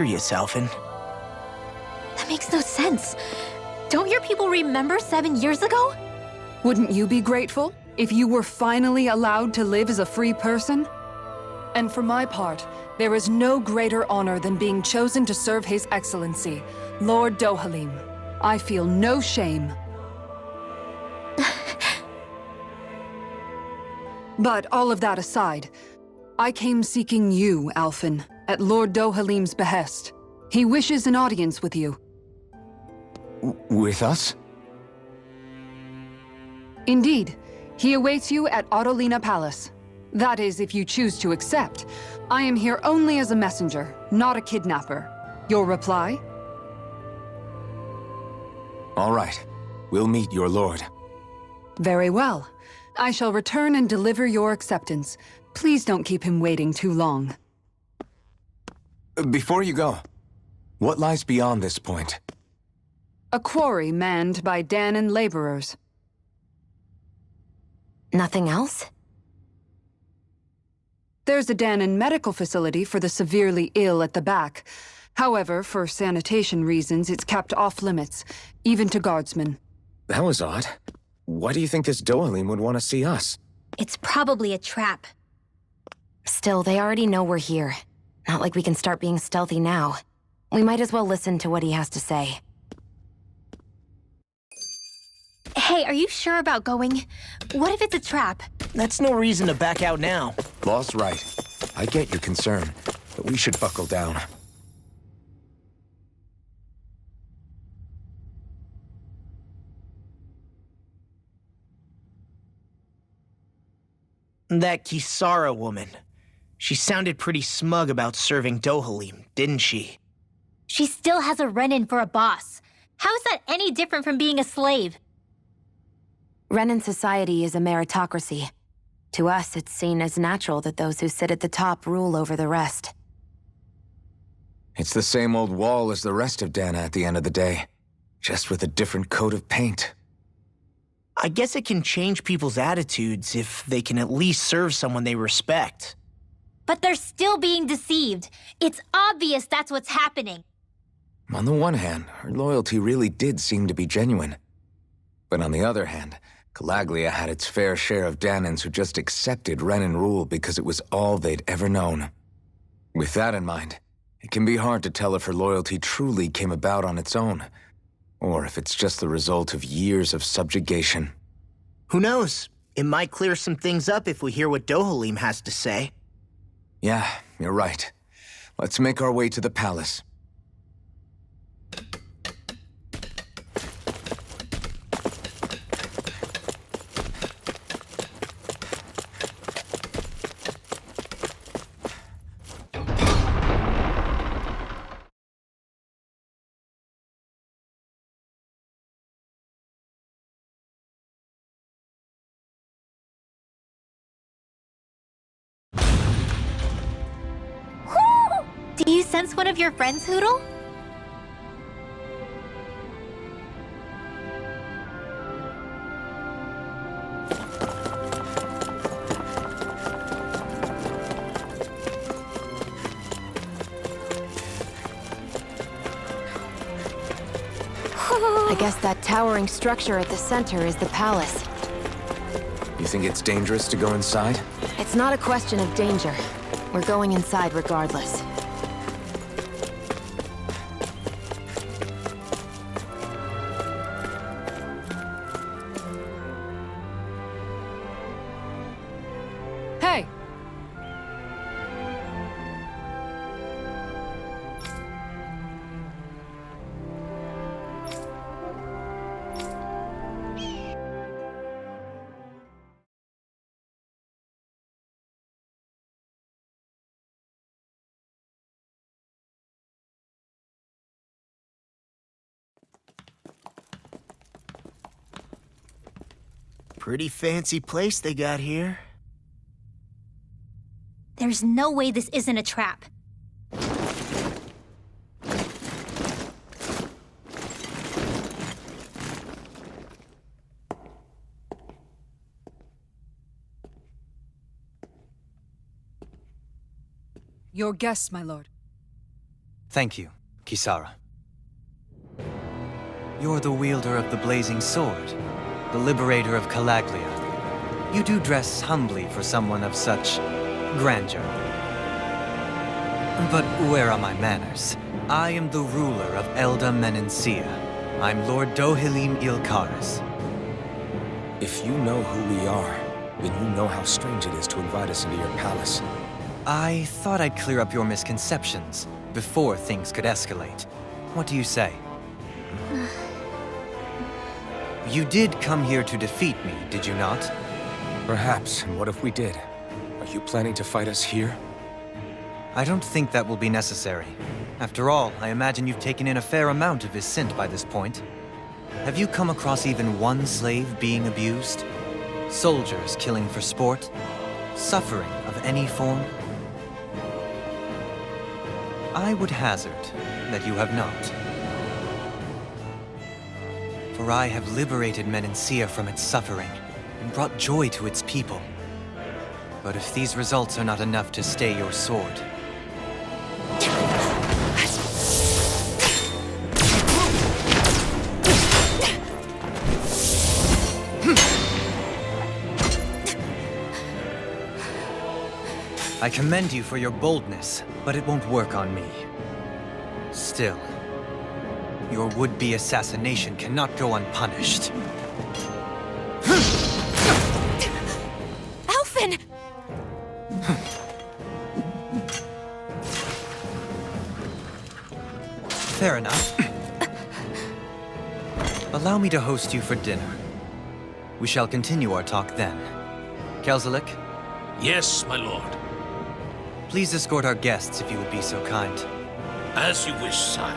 Serious, Alphen. That makes no sense. Don't your people remember 7 years ago? Wouldn't you be grateful if you were finally allowed to live as a free person? And for my part, there is no greater honor than being chosen to serve His Excellency, Lord Dohalim. I feel no shame. But all of that aside, I came seeking you, Alphen, at Lord Dohalim's behest. He wishes an audience with you. With us? Indeed. He awaits you at Autolina Palace. That is, if you choose to accept. I am here only as a messenger, not a kidnapper. Your reply? All right. We'll meet your lord. Very well. I shall return and deliver your acceptance. Please don't keep him waiting too long. Before you go, what lies beyond this point? A quarry manned by Dahnan laborers. Nothing else? There's a Dahnan medical facility for the severely ill at the back. However, for sanitation reasons, it's kept off-limits, even to guardsmen. That was odd. Why do you think this Dohalim would want to see us? It's probably a trap. Still, they already know we're here. Not like we can start being stealthy now. We might as well listen to what he has to say. Hey, are you sure about going? What if it's a trap? That's no reason to back out now. Law's right. I get your concern, but we should buckle down. That Kisara woman. She sounded pretty smug about serving Dohalim, didn't she? She still has a run-in for a boss. How is that any different from being a slave? Renan society is a meritocracy. To us, it's seen as natural that those who sit at the top rule over the rest. It's the same old wall as the rest of Dahna at the end of the day, just with a different coat of paint. I guess it can change people's attitudes if they can at least serve someone they respect. But they're still being deceived. It's obvious that's what's happening. On the one hand, her loyalty really did seem to be genuine. But on the other hand, Calaglia had its fair share of Dahnans who just accepted Renan rule because it was all they'd ever known. With that in mind, it can be hard to tell if her loyalty truly came about on its own, or if it's just the result of years of subjugation. Who knows? It might clear some things up if we hear what Dohalim has to say. Yeah, you're right. Let's make our way to the palace. Do you sense one of your friends, Hootle? I guess that towering structure at the center is the palace. You think it's dangerous to go inside? It's not a question of danger. We're going inside regardless. Hey! Pretty fancy place they got here. There's no way this isn't a trap. Your guests, my lord. Thank you, Kisara. You're the wielder of the blazing sword, the liberator of Calaglia. You do dress humbly for someone of such grandeur. But where are my manners? I am the ruler of Elda Menencia. I'm Lord Dohalim Ilkaris. If you know who we are, then you know how strange it is to invite us into your palace. I thought I'd clear up your misconceptions before things could escalate. What do you say? You did come here to defeat me, did you not? Perhaps, and what if we did? Are you planning to fight us here? I don't think that will be necessary. After all, I imagine you've taken in a fair amount of his scent by this point. Have you come across even one slave being abused? Soldiers killing for sport? Suffering of any form? I would hazard that you have not. For I have liberated Menencia from its suffering and brought joy to its people. But if these results are not enough to stay your sword, I commend you for your boldness, but it won't work on me. Still, your would-be assassination cannot go unpunished. Alphen! Fair enough. Allow me to host you for dinner. We shall continue our talk then. Kelzelik, Yes, my lord. please escort our guests if you would be so kind. As you wish, sire.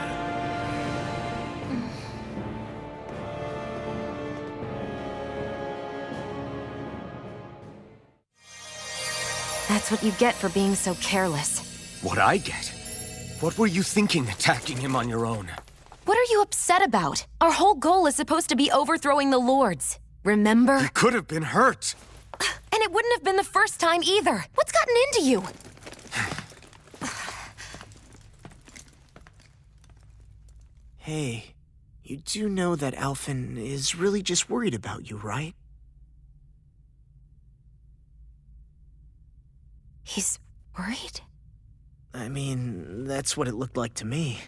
That's what you get for being so careless. What I get? What were you thinking attacking him on your own? What are you upset about? Our whole goal is supposed to be overthrowing the Lords. Remember? He could have been hurt! And it wouldn't have been the first time either. What's gotten into you? Hey, you do know that Alphen is really just worried about you, right? He's worried? I mean, that's what it looked like to me.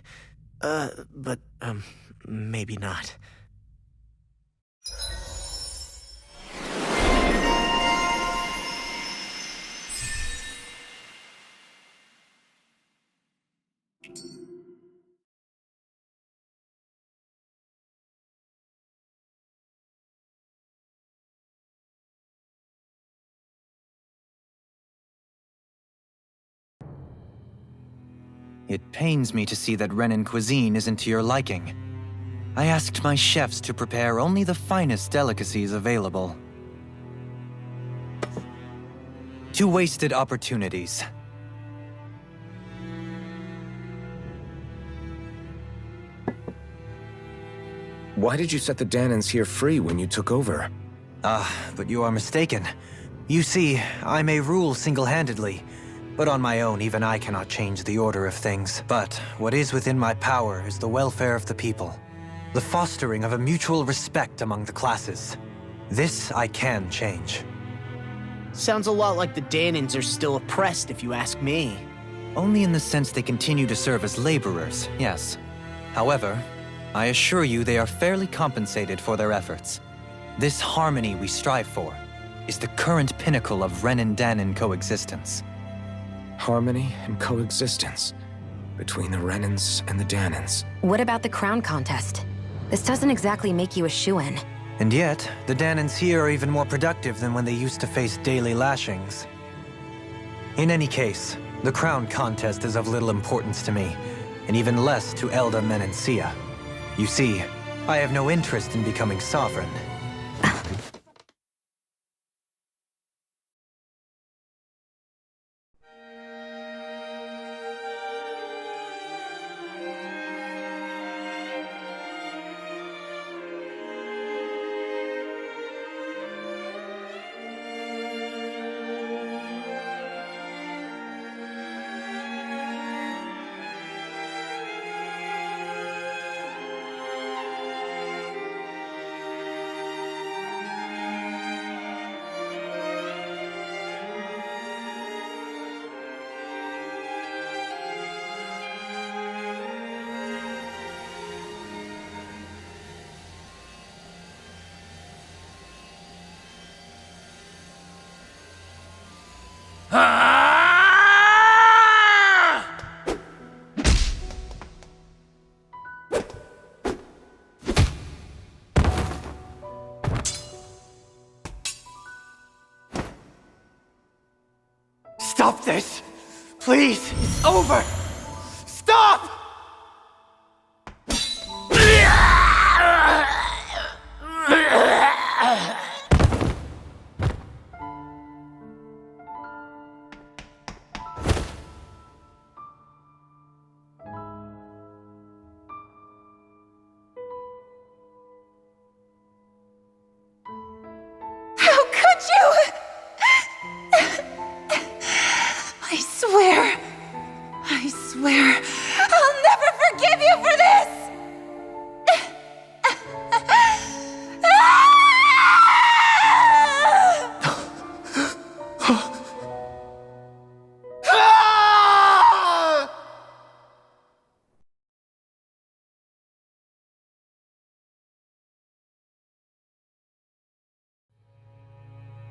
But maybe not. It pains me to see that Renan cuisine isn't to your liking. I asked my chefs to prepare only the finest delicacies available. 2 wasted opportunities. Why did you set the Danans here free when you took over? But you are mistaken. You see, I may rule single-handedly, but on my own, even I cannot change the order of things. But what is within my power is the welfare of the people, the fostering of a mutual respect among the classes. This I can change. Sounds a lot like the Danans are still oppressed, if you ask me. Only in the sense they continue to serve as laborers, yes. However, I assure you they are fairly compensated for their efforts. This harmony we strive for is the current pinnacle of Renan-Danan coexistence. Harmony and coexistence between the Renans and the Danans. What about the crown contest? This doesn't exactly make you a shoo-in. And yet, the Danans here are even more productive than when they used to face daily lashings. In any case, the crown contest is of little importance to me, and even less to Elda Menencia. You see, I have no interest in becoming sovereign. Stop this! Please! It's over! Stop! How could you? I swear, I'll never forgive you for this!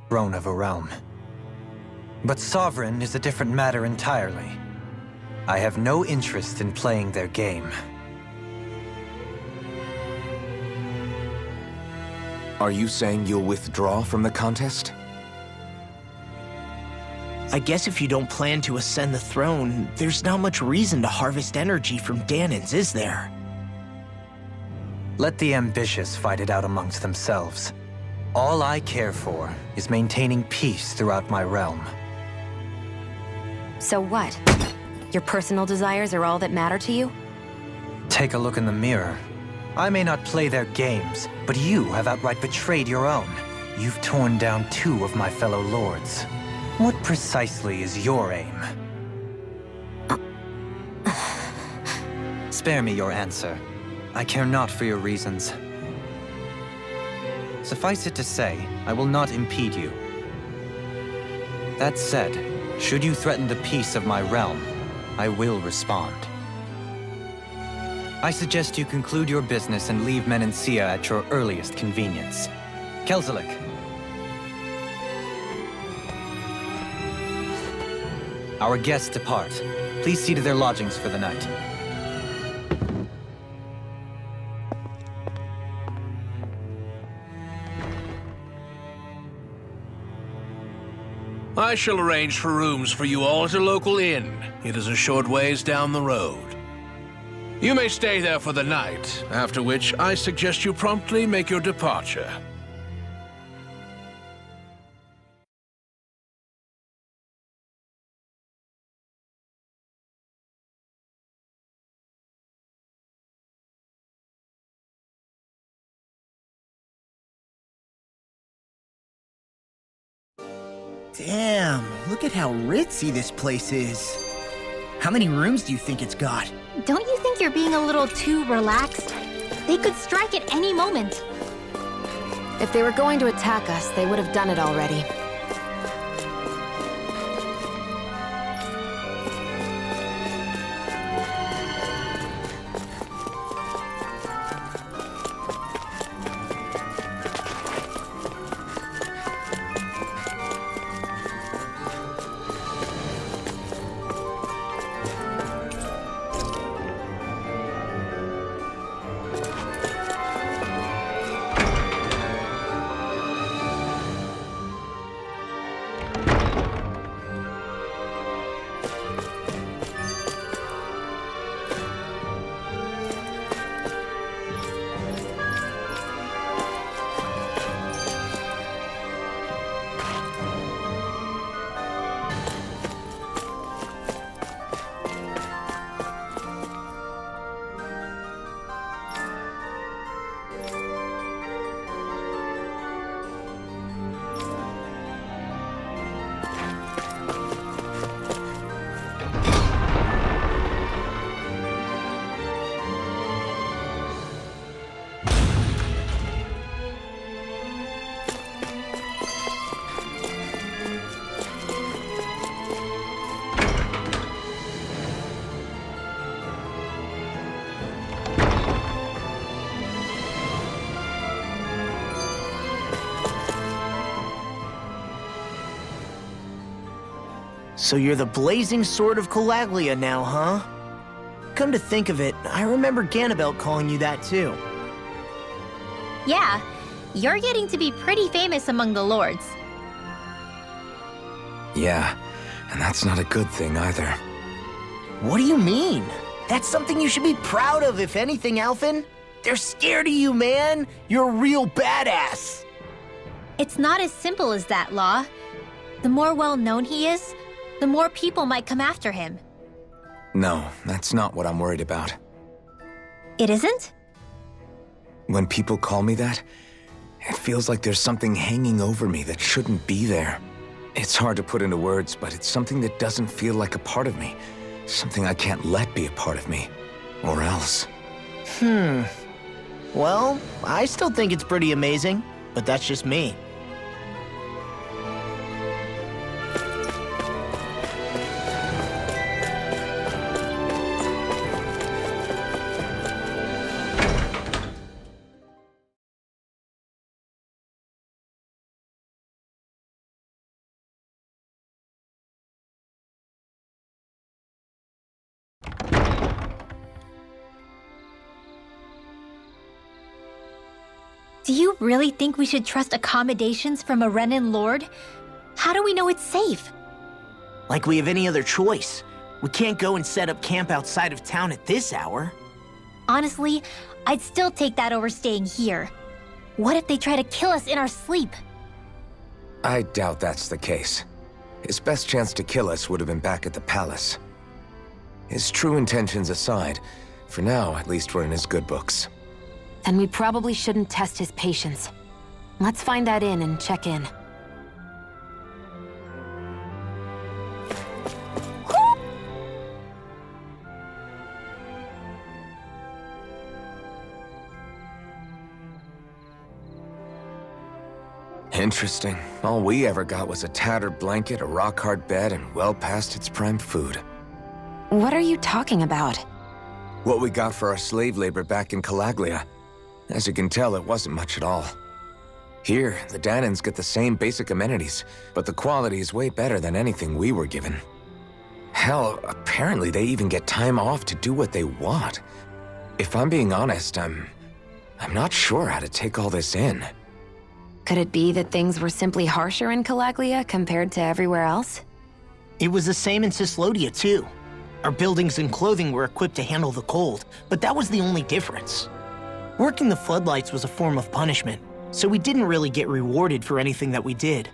Throne of a realm. But sovereign is a different matter entirely. I have no interest in playing their game. Are you saying you'll withdraw from the contest? I guess if you don't plan to ascend the throne, there's not much reason to harvest energy from Dahnans, is there? Let the ambitious fight it out amongst themselves. All I care for is maintaining peace throughout my realm. So what? Your personal desires are all that matter to you? Take a look in the mirror. I may not play their games, but you have outright betrayed your own. You've torn down 2 of my fellow lords. What precisely is your aim? Spare me your answer. I care not for your reasons. Suffice it to say, I will not impede you. That said, should you threaten the peace of my realm, I will respond. I suggest you conclude your business and leave Menancia at your earliest convenience. Kelzelik. Our guests depart. Please see to their lodgings for the night. I shall arrange for rooms for you all at a local inn. It is a short ways down the road. You may stay there for the night, after which I suggest you promptly make your departure. Damn, look at how ritzy this place is. How many rooms do you think it's got? Don't you think you're being a little too relaxed? They could strike at any moment. If they were going to attack us, they would have done it already. So you're the blazing sword of Calaglia now, huh? Come to think of it, I remember Ganabelt calling you that too. Yeah, you're getting to be pretty famous among the lords. Yeah, and that's not a good thing either. What do you mean? That's something you should be proud of, if anything, Alphen. They're scared of you, man. You're a real badass. It's not as simple as that, Law. The more well-known he is, the more people might come after him. No, that's not what I'm worried about. It isn't? When people call me that, it feels like there's something hanging over me that shouldn't be there. It's hard to put into words, but it's something that doesn't feel like a part of me. Something I can't let be a part of me. Or else. Well, I still think it's pretty amazing, but that's just me. Do you really think we should trust accommodations from a Renan lord? How do we know it's safe? Like we have any other choice. We can't go and set up camp outside of town at this hour. Honestly, I'd still take that over staying here. What if they try to kill us in our sleep? I doubt that's the case. His best chance to kill us would have been back at the palace. His true intentions aside, for now, at least we're in his good books. Then we probably shouldn't test his patience. Let's find that inn and check in. Interesting. All we ever got was a tattered blanket, a rock-hard bed, and well past its prime food. What are you talking about? What we got for our slave labor back in Calaglia. As you can tell, it wasn't much at all. Here, the Danans get the same basic amenities, but the quality is way better than anything we were given. Hell, apparently they even get time off to do what they want. If I'm being honest, I'm not sure how to take all this in. Could it be that things were simply harsher in Calaglia compared to everywhere else? It was the same in Cyslodia, too. Our buildings and clothing were equipped to handle the cold, but that was the only difference. Working the floodlights was a form of punishment, so we didn't really get rewarded for anything that we did.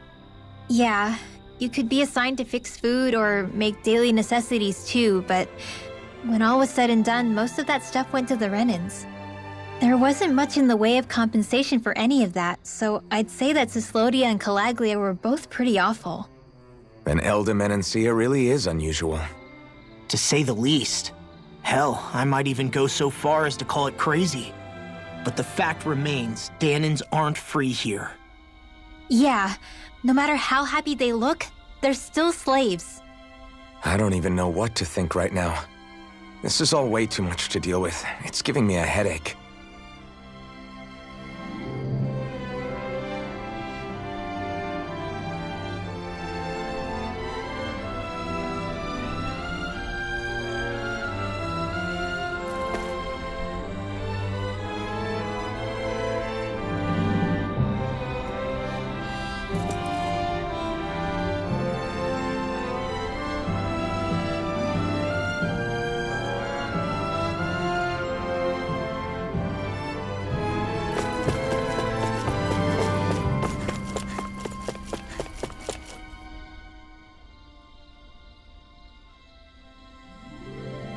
Yeah, you could be assigned to fix food or make daily necessities too, but when all was said and done, most of that stuff went to the Renans. There wasn't much in the way of compensation for any of that, so I'd say that Cyslodia and Calaglia were both pretty awful. Then Elda Menancia really is unusual. To say the least. Hell, I might even go so far as to call it crazy. But the fact remains, Danans aren't free here. Yeah, no matter how happy they look, they're still slaves. I don't even know what to think right now. This is all way too much to deal with. It's giving me a headache.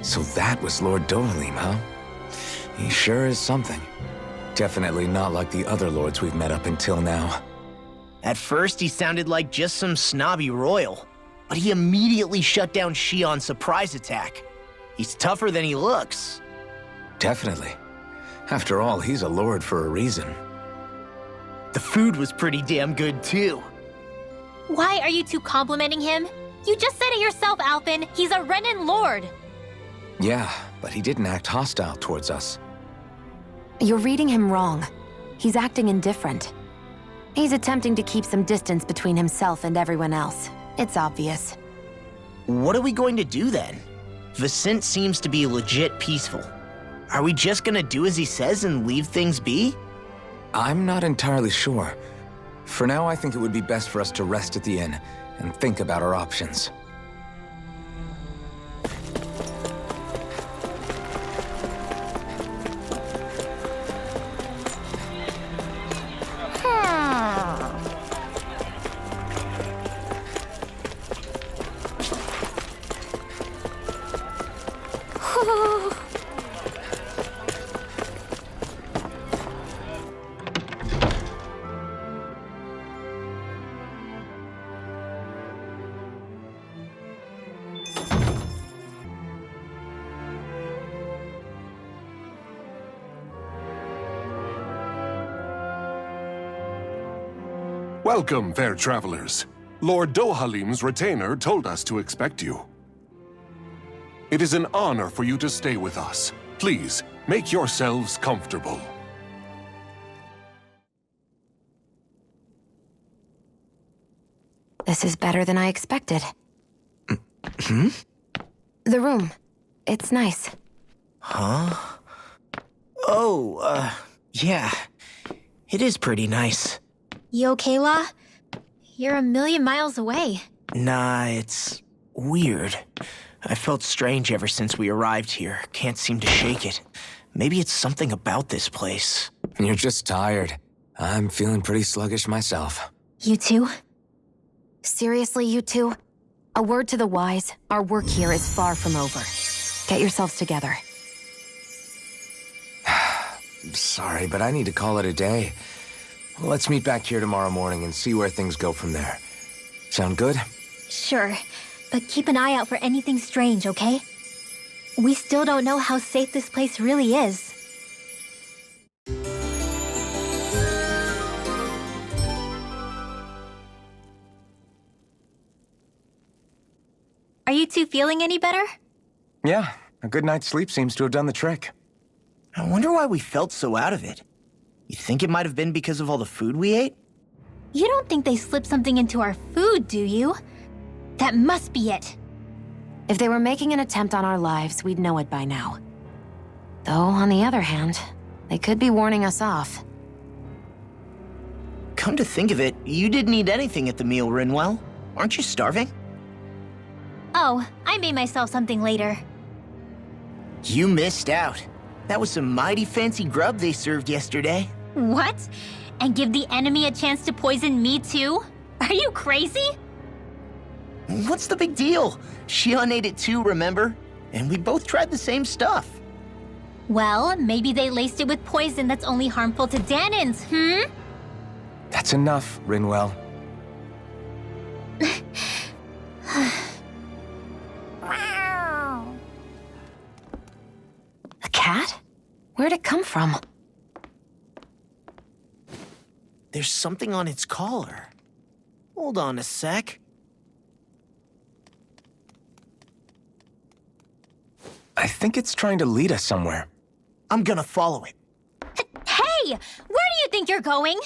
So that was Lord Dohalim, huh? He sure is something. Definitely not like the other lords we've met up until now. At first, he sounded like just some snobby royal, but he immediately shut down Shion's surprise attack. He's tougher than he looks. Definitely. After all, he's a lord for a reason. The food was pretty damn good, too. Why are you two complimenting him? You just said it yourself, Alphen. He's a Renan lord. Yeah, but he didn't act hostile towards us. You're reading him wrong. He's acting indifferent. He's attempting to keep some distance between himself and everyone else. It's obvious. What are we going to do then? Vicente seems to be legit peaceful. Are we just gonna do as he says and leave things be? I'm not entirely sure. For now, I think it would be best for us to rest at the inn and think about our options. Welcome, fair travelers. Lord Dohalim's retainer told us to expect you. It is an honor for you to stay with us. Please, make yourselves comfortable. This is better than I expected. The room. It's nice. Huh? Oh, yeah. It is pretty nice. You okay, La? You're a million miles away. Nah, it's weird. I felt strange ever since we arrived here. Can't seem to shake it. Maybe it's something about this place. You're just tired. I'm feeling pretty sluggish myself. You too? Seriously, you two? A word to the wise, our work here is far from over. Get yourselves together. Sorry, but I need to call it a day. Let's meet back here tomorrow morning and see where things go from there. Sound good? Sure, but keep an eye out for anything strange, okay? We still don't know how safe this place really is. Are you two feeling any better? Yeah, a good night's sleep seems to have done the trick. I wonder why we felt so out of it. You think it might have been because of all the food we ate? You don't think they slipped something into our food, do you? That must be it. If they were making an attempt on our lives, we'd know it by now. Though, on the other hand, they could be warning us off. Come to think of it, you didn't eat anything at the meal, Rinwell. Aren't you starving? Oh, I made myself something later. You missed out. That was some mighty fancy grub they served yesterday. What? And give the enemy a chance to poison me too? Are you crazy? What's the big deal? Shion ate it too, remember? And we both tried the same stuff. Well, maybe they laced it with poison that's only harmful to Danins, That's enough, Rinwell. A cat? Where'd it come from? There's something on its collar. Hold on a sec. I think it's trying to lead us somewhere. I'm gonna follow it. Hey! Where do you think you're going?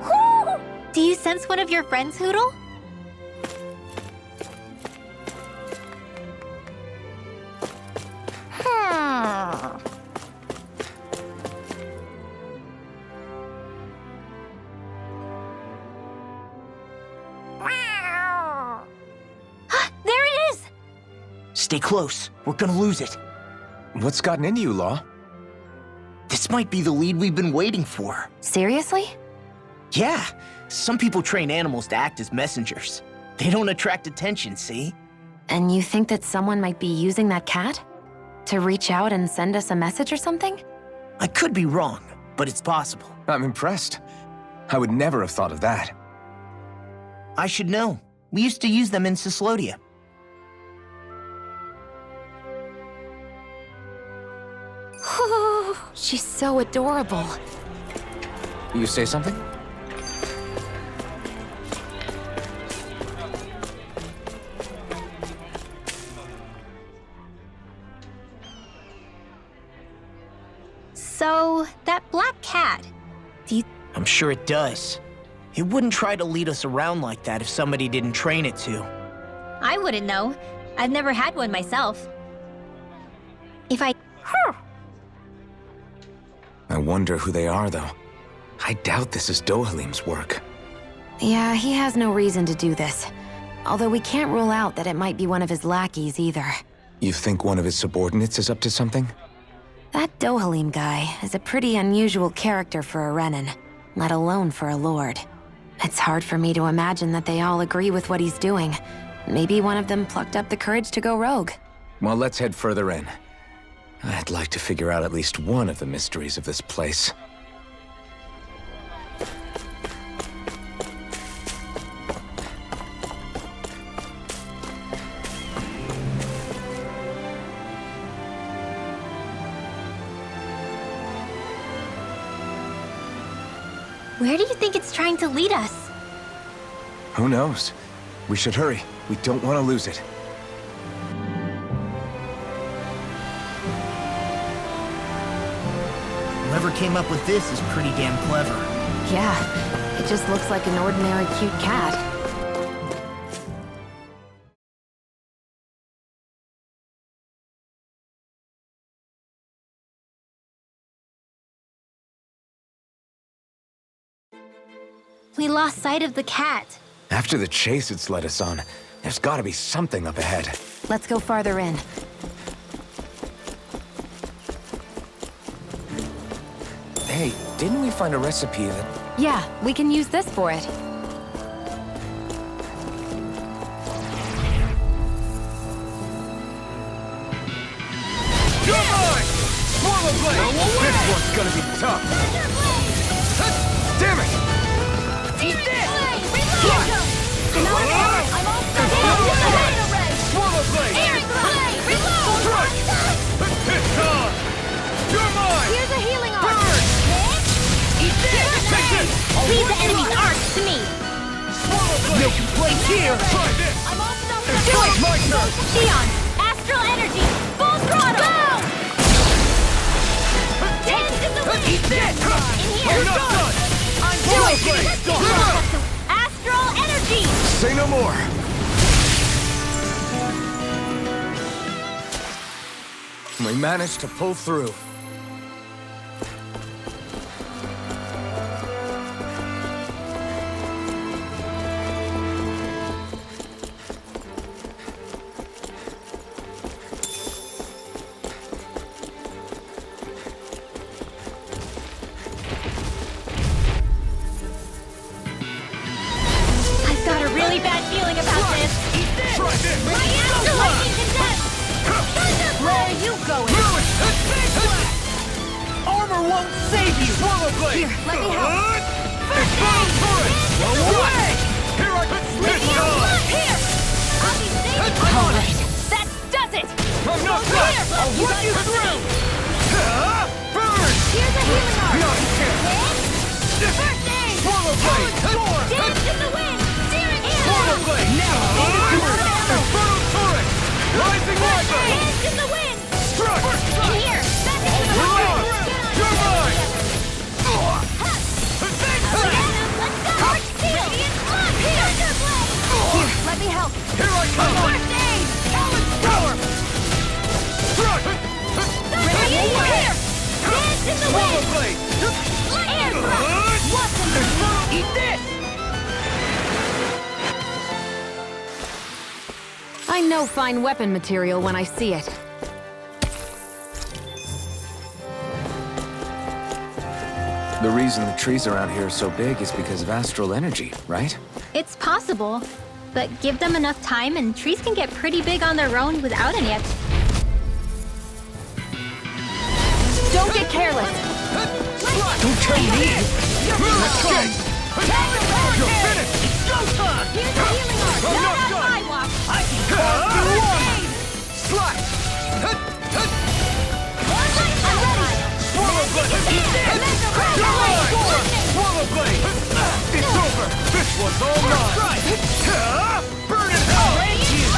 Whoo! Do you sense one of your friends, Hootle? There it is! Stay close. We're gonna lose it. What's gotten into you, Law? This might be the lead we've been waiting for. Seriously? Yeah, some people train animals to act as messengers. They don't attract attention, see? And you think that someone might be using that cat? To reach out and send us a message or something? I could be wrong, but it's possible. I'm impressed. I would never have thought of that. I should know. We used to use them in Cyslodia. She's so adorable. You say something? So, that black cat, I'm sure it does. It wouldn't try to lead us around like that if somebody didn't train it to. I wouldn't know. I've never had one myself. I wonder who they are, though. I doubt this is Dohalim's work. Yeah, he has no reason to do this. Although we can't rule out that it might be one of his lackeys either. You think one of his subordinates is up to something? That Dohalim guy is a pretty unusual character for a Renan, let alone for a lord. It's hard for me to imagine that they all agree with what he's doing. Maybe one of them plucked up the courage to go rogue. Well, let's head further in. I'd like to figure out at least one of the mysteries of this place. where do you think it's trying to lead us? Who knows? We should hurry. We don't want to lose it. Whoever came up with this is pretty damn clever. Yeah, it just looks like an ordinary cute cat. We lost sight of the cat. After the chase it's led us on, there's gotta be something up ahead. Let's go farther in. Hey, didn't we find a recipe that... Yeah, we can use this for it. You're mine! Swallow Blade! This one's gonna be tough! Damn it! Eat this! Fly! Swallow Blade! Airing Blade! Reload! Strike! It's on! You're mine! Here's a healing arc! Burn! Eat this! Take this! Leave the enemy's arc to me! Swallow Blade! No complaints here! Try this! I'm open up It's my turn! Theon! Astral energy! Full throttle! Go! Dance in the wind! Eat this! In here! You're not done! I'm Swallow doing Blade! it! Deliver! Astral energy! Say no more! We managed to pull through. I've got a really bad feeling about this. Try this! My astral lightning condense! Where are you going? Armor won't save you! Swallow Blade! Here, let me help. Explode turret! Away! Here I come! It's on! Here! I'll be safe. I'm on it! That does it! I'm not Here, done! I'll work you through! Burn! Here's a healing arc. Not a chance! First aid! Swallow Blade! Dance in the wind! Steering air! Swallow Blade! Inferno turret! Rising Rider! Dance in the wind! Strike! In here! Back into the You're wind! on! You're mine! Let's go! Arch seal! Here! Here, let me help. Here I come! First aid! Talon Storm! Strike! Ready? Here! Dance in the Swallow wind! Blade! Air thrust! What's in the Eat this! I know fine weapon material when I see it. The reason the trees around here are so big is because of astral energy, right? It's possible, but give them enough time and trees can get pretty big on their own without any extra. Don't get careless! Don't tell me! Let's go! You're finished! Showtime! Here's a healing arc! I'm not Not on done. my watch! I can call you Slash! I'm ready! Swallow Blade! You're mine! Swallow Blade! It's over! This one's all mine! Burn in hell!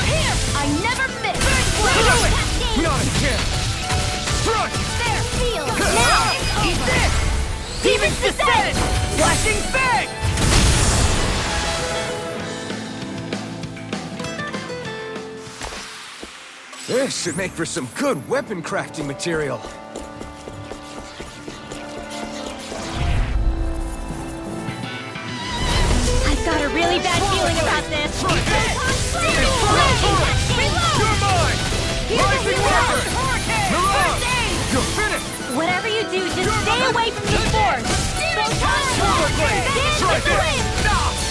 Here! I never miss! Do it! Not a chance! Strike! There, feel! Now it's Titan's Descent! Flashing Fang! This should make for some good weapon crafting material. I've got a really bad feeling about this. You're mine! Rising Weapon! Mirage! You're finished! Whatever you do, just stay away from the force. Try this!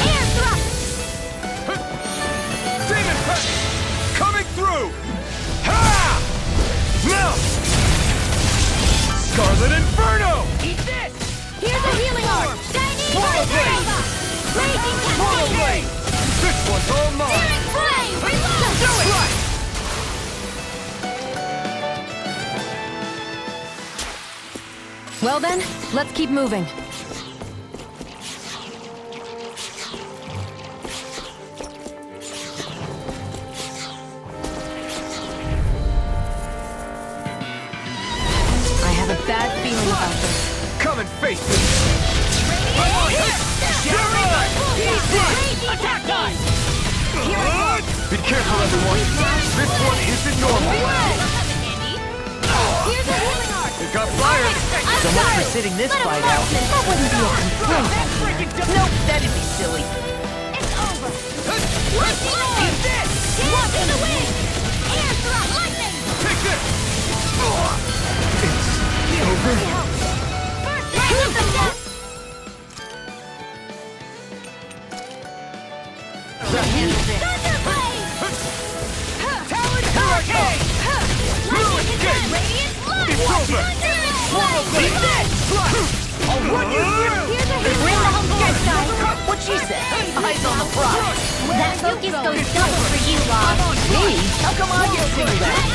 Air thrust! Demon Peck! Coming through! Ha! Now! Scarlet Inferno! Eat this! Here's a healing orb! Chinese Swallow Blade! Raging Swallow Cascade! Blade! This one's all mine! Searing Flame! Reload! Do it! Well then, let's keep moving. I have a bad feeling about this. Come and face me! Attack time! Be careful, everyone! This one isn't normal! Here's a healing arc! It got fired! So much for sitting this fight out. That wouldn't be a complaint. Nope, that'd be silly. It's over. Lightning orb! Walk in the wind! Air thrust! Lightning! Take this! First the death! Thunder Blade! Talon Hurricane! Lightning Radiant Light! It's over! Swallow Blade! I'll run you through! Here's a Bring the healing home arc! stretch, guys! What she said? Eyes on the prize! That focus goes double for you, Log. Me? How come I get singled out?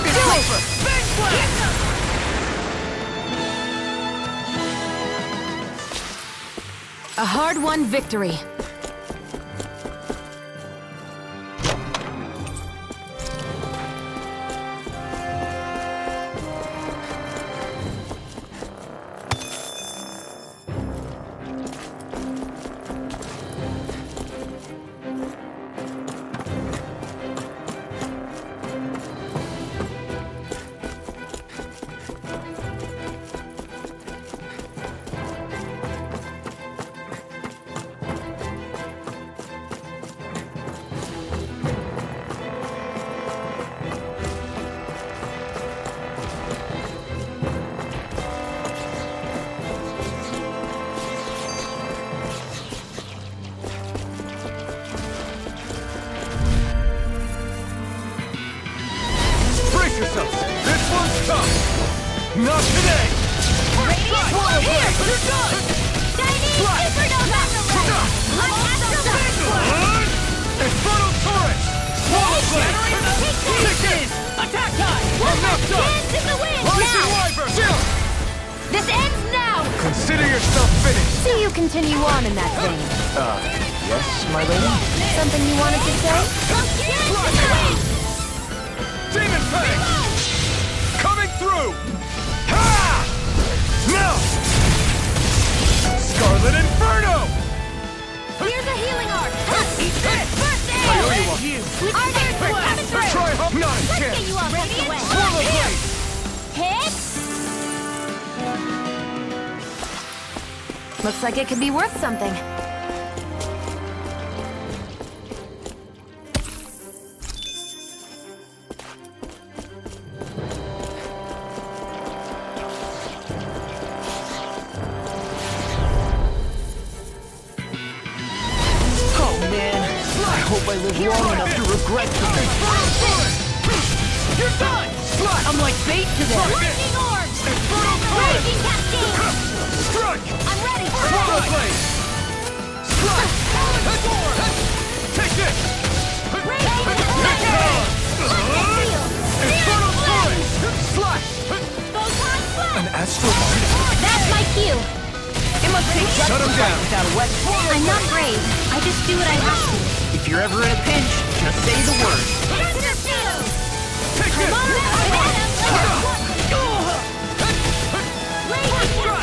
It's over! Big Blast! A hard-won victory. Brace yourselves! This one's tough! Not today! Swallow Blade! You're done! Chinese Supernova! Light Astral Infernal Torrent! Swallow Blade! Take this! Attack time! I'm not done! Dance in the wind! Rising Now! Wyvern! This ends now! Consider yourself finished! So you continue on in that vein. Yes, my lady? Something you wanted to say? Dance in the wind! Demon Fang! Coming through! Ha! Now! Scarlet Inferno! Here's a healing arc! Eat this! First aid! I owe you one! Argus, we're coming through! Try hop! Not a Let's chance! get you all tucked away! Swallow Blade! Hit! Looks like it could be worth something. Oh man, I hope I live long enough to regret this. You're done! I'm like bait to them! Lightning orb! Raging Cascade! Strike! I'm ready! Swallow Blade! Strike! Take this! Raging Cascade! Lightning Field! Infernal Torrent! Slash! Photon Blast! An Astral Body? That's my cue! It must take guts Shut to him fight down. without a weapon. I'm not brave. I just do what I have to. If you're ever in a pinch, just say the word. Thunder Field! Take this! Raging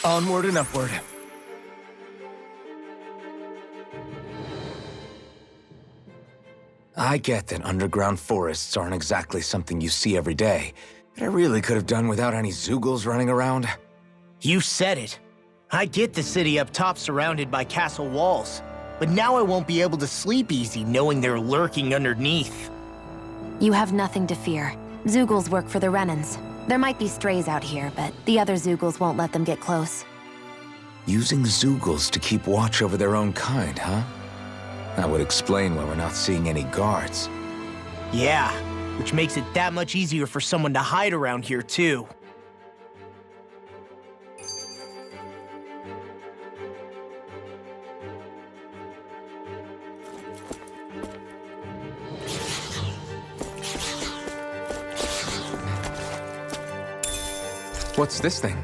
Onward and upward. I get that underground forests aren't exactly something you see every day, but I really could have done without any Zeugles running around. You said it. I get the city up top surrounded by castle walls, but now I won't be able to sleep easy knowing they're lurking underneath. You have nothing to fear. Zeugles work for the Renans. There might be strays out here, but the other Zeugles won't let them get close. Using Zeugles to keep watch over their own kind, huh? That would explain why we're not seeing any guards. Yeah, which makes it that much easier for someone to hide around here, too. What's this thing?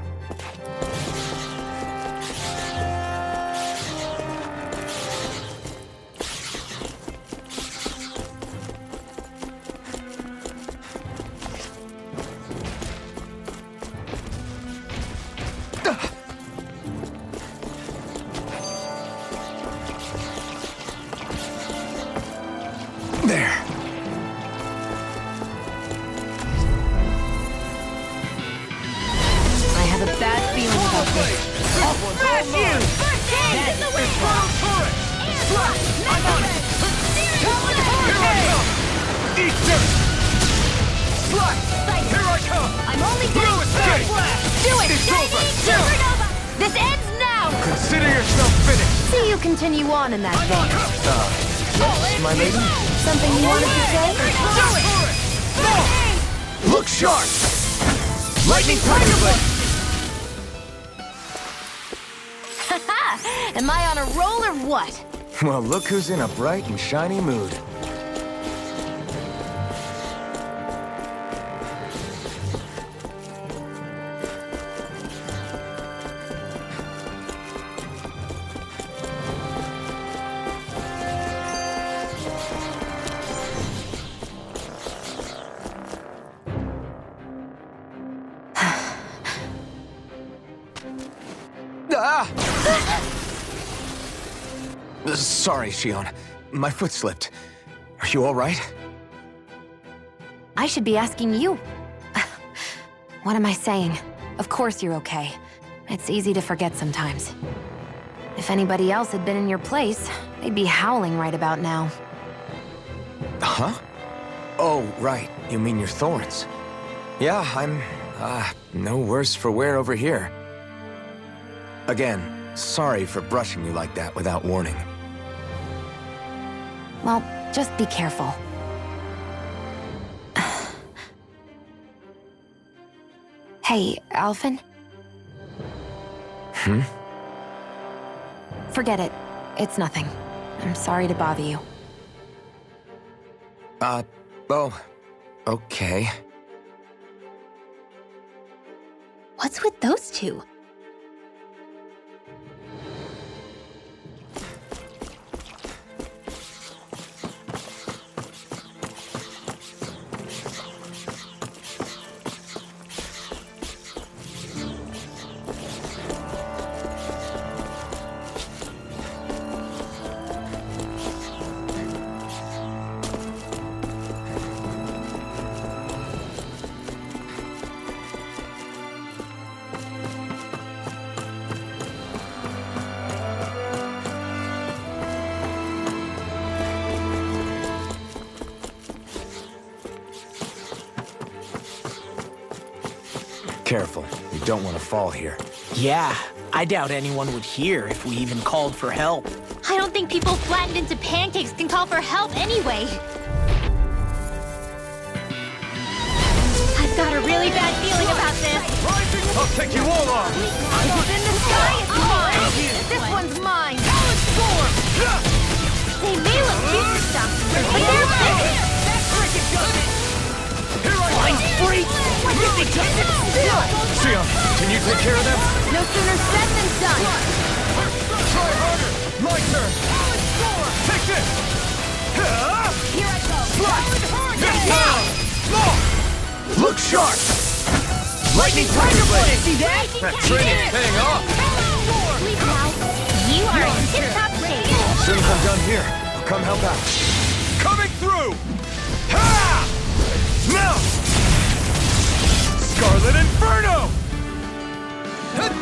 There. I have a bad feeling about this. Smash you! First aid! That's the way forward! I'm on it! Eat dirt! Slut! Here I come! I'm only getting started! Do it! It's over! Supernova! This ends now! Consider yourself finished! See you continue on in that vein. Yes, my lady? Something you wanted to say? Look sharp! Lightning Tiger Blade! Am I on a roll or what? Well, look who's in a bright and shiny mood. Sorry, Shion. My foot slipped. Are you all right? I should be asking you. What am I saying? Of course you're okay. It's easy to forget sometimes. If anybody else had been in your place, they'd be howling right about now. Huh? Oh, right. You mean your thorns. Yeah, I'm, no worse for wear over here. Again, sorry for brushing you like that without warning. Well, just be careful. Hey, Alphen? Forget it. It's nothing. I'm sorry to bother you. Oh, okay. What's with those two? Careful. You don't want to fall here. Yeah, I doubt anyone would hear if we even called for help. I don't think people flattened into pancakes can call for help anyway. I've got a really bad feeling about this. I'll take you all on! If it's in the sky, it's mine! This one's mine! They may look cute and stuff, but they're big! Shion, can you take care of them? No sooner said than done! Try harder! My turn! Take this! Here I go! This time! Look sharp! Lightning Tiger Blade! See that? That training's paying off! Sleep now. You are in tip-top shape. As soon as I'm done here, I'll come help out. Coming through! Ha! Now! Scarlet Inferno!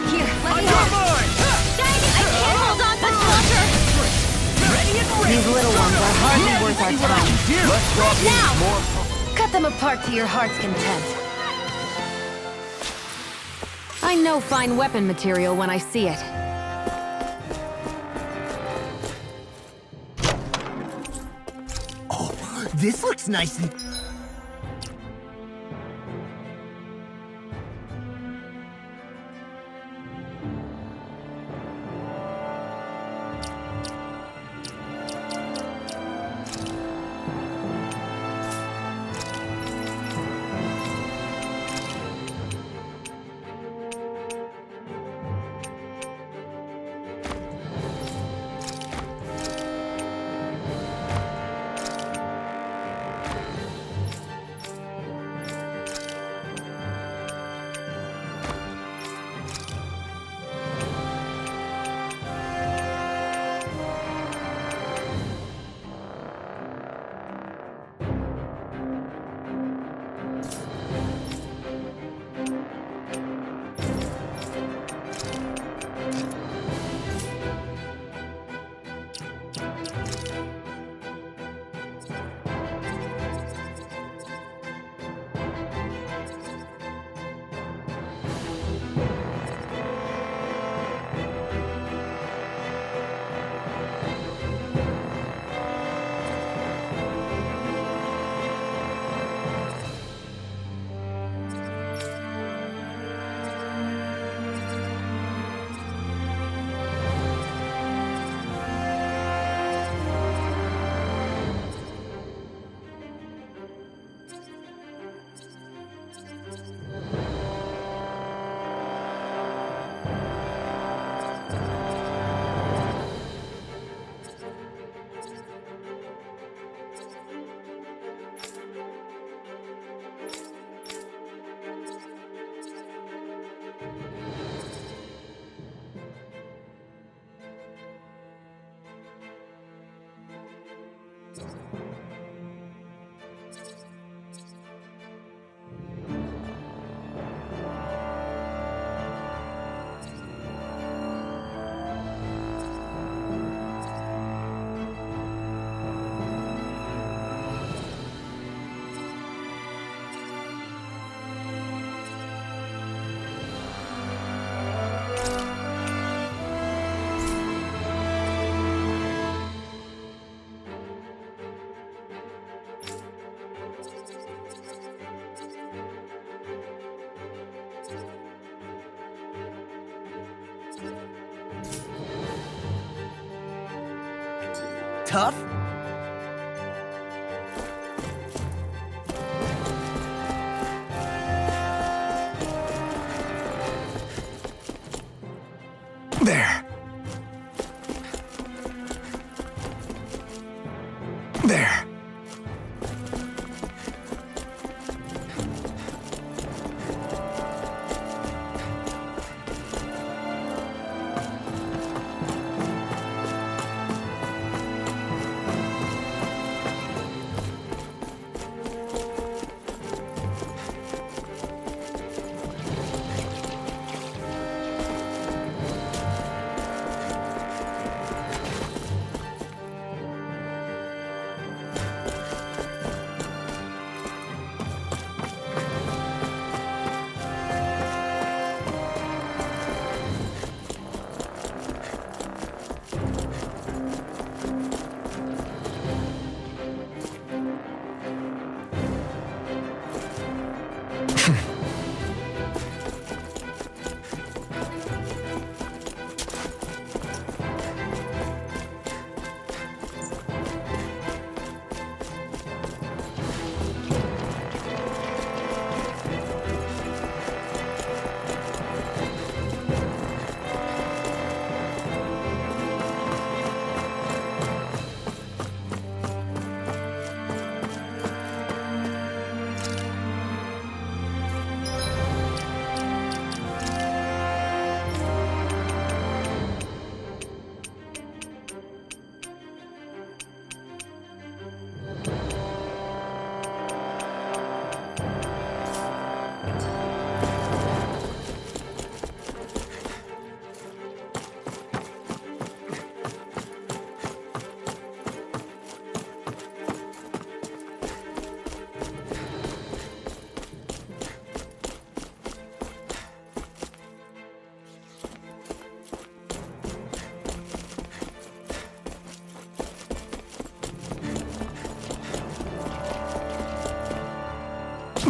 Here, let me You're help. mine! Shining, I can't hold on much longer. These little ones are hardly worth our time. Let's drop these Now! more... Cut them apart to your heart's content. I know fine weapon material when I see it. Oh, this looks nice and... Tough? There. There.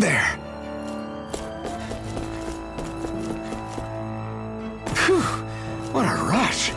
There. Phew, what a rush.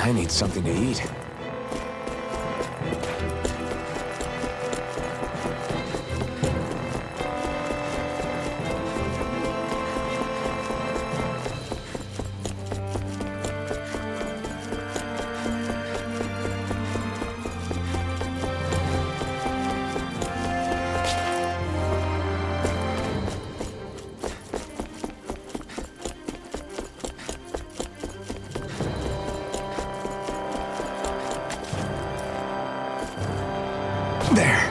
I need something to eat. There.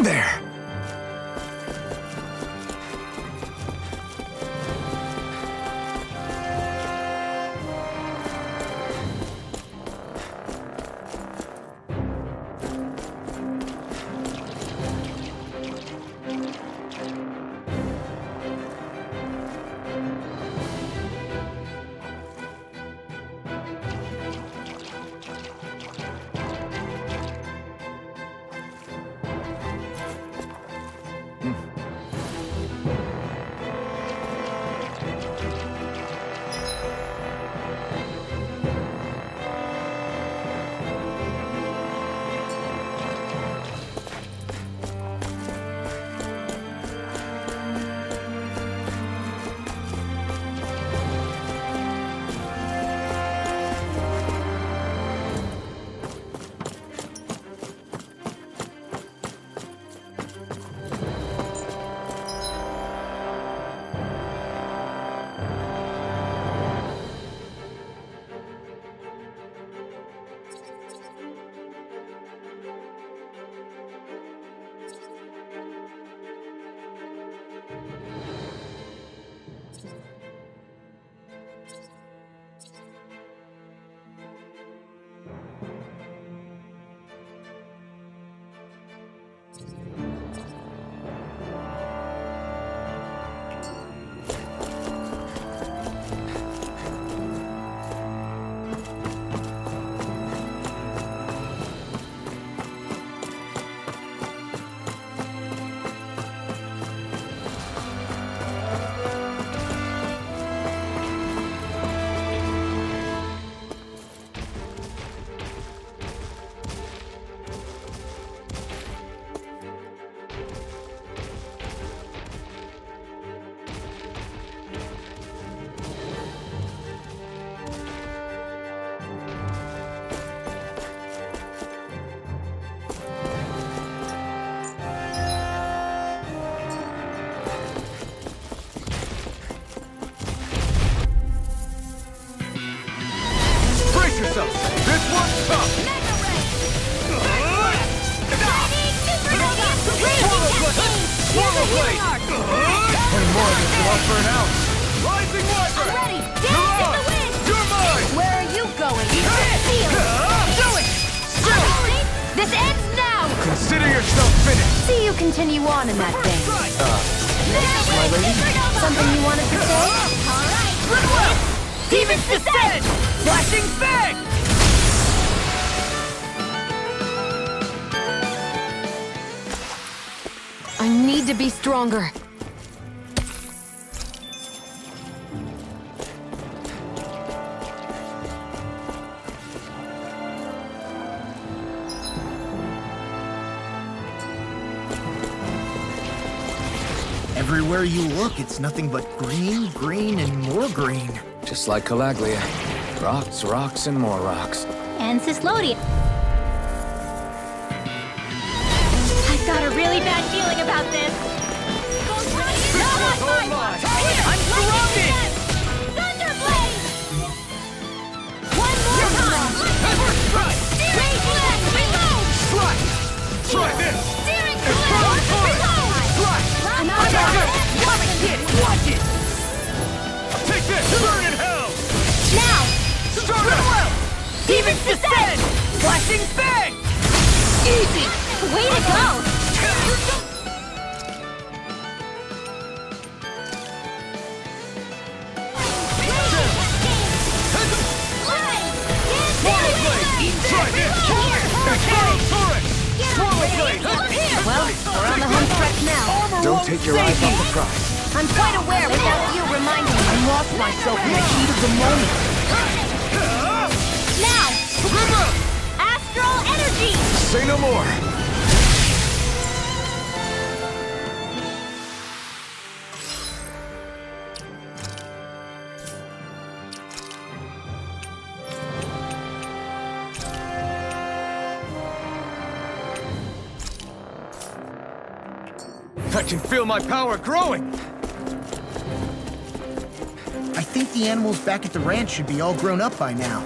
There. yourself! This one's tough! Swallow blade! Any more of this will all burn out! Rising Wyvern! Ready! Dance in the wind! You're mine! Where are you going? Feel! Do it! This ends now! Consider yourself finished! See you continue on in that vein. My lady? Something you wanted to say? Alright! Goodwill! Demon's Descent! Flashing Fang! I need to be stronger. Everywhere you look, it's nothing but green, green, and more green. Just like Calaglia. Rocks, rocks, and more rocks. And Cyslodia. I've got a really bad feeling about this. I'm surrounded! Thunderblade! One more time! Rage Left! Reload! Try this! Steering Reload! Watch it! Take this! Burn in hell! Now! Start up! Demon's Descent! Flashing Fang! Easy! Way to go! Try this! Explode turret! Swallow blade! Well, we're on the home stretch now. Don't take your eyes off the prize. I'm quite aware without you reminding me. I lost myself in the heat of the moment. Now! Astral Energy! Say no more! I can feel my power growing! I think the animals back at the ranch should be all grown up by now.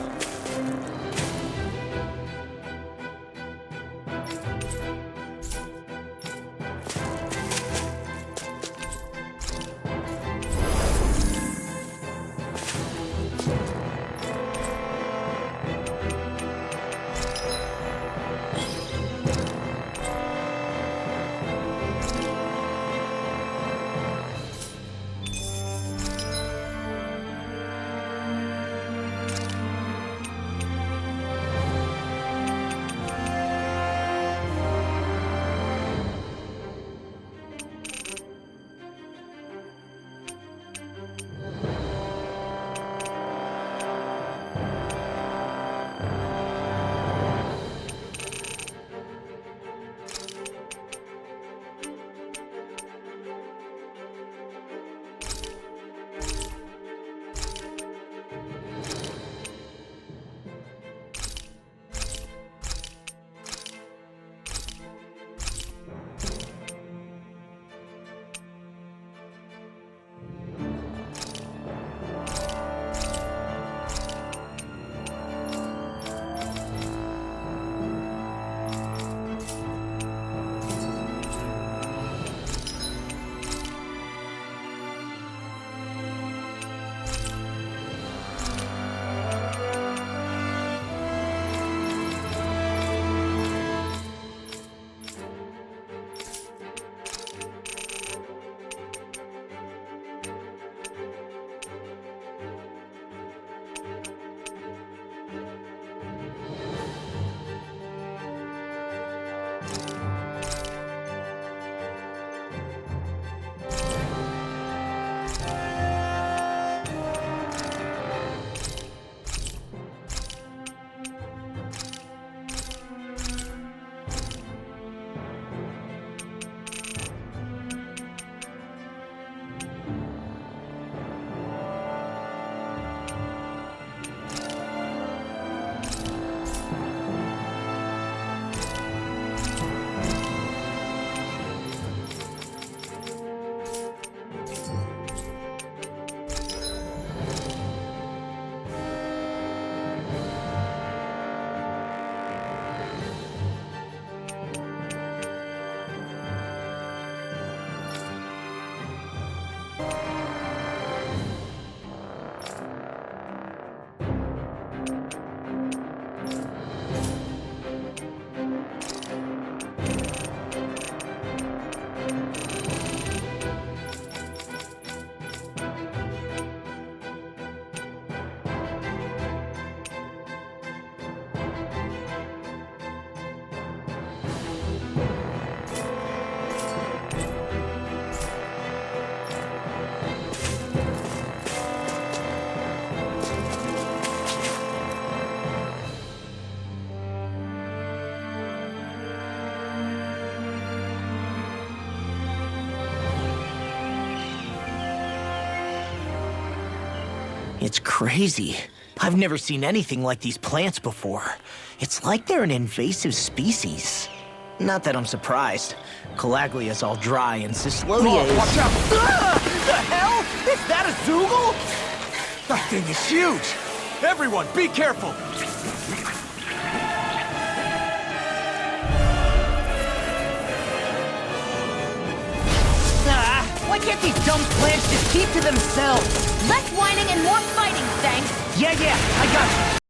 It's crazy. I've never seen anything like these plants before. It's like they're an invasive species. Not that I'm surprised. Calaglia's all dry and Cyslodia is... Watch out! The hell? Is that a Zoogle? That thing is huge! Everyone, be careful! Why can't these dumb plants just keep to themselves? Less whining and more fighting, thanks! Yeah, I got you.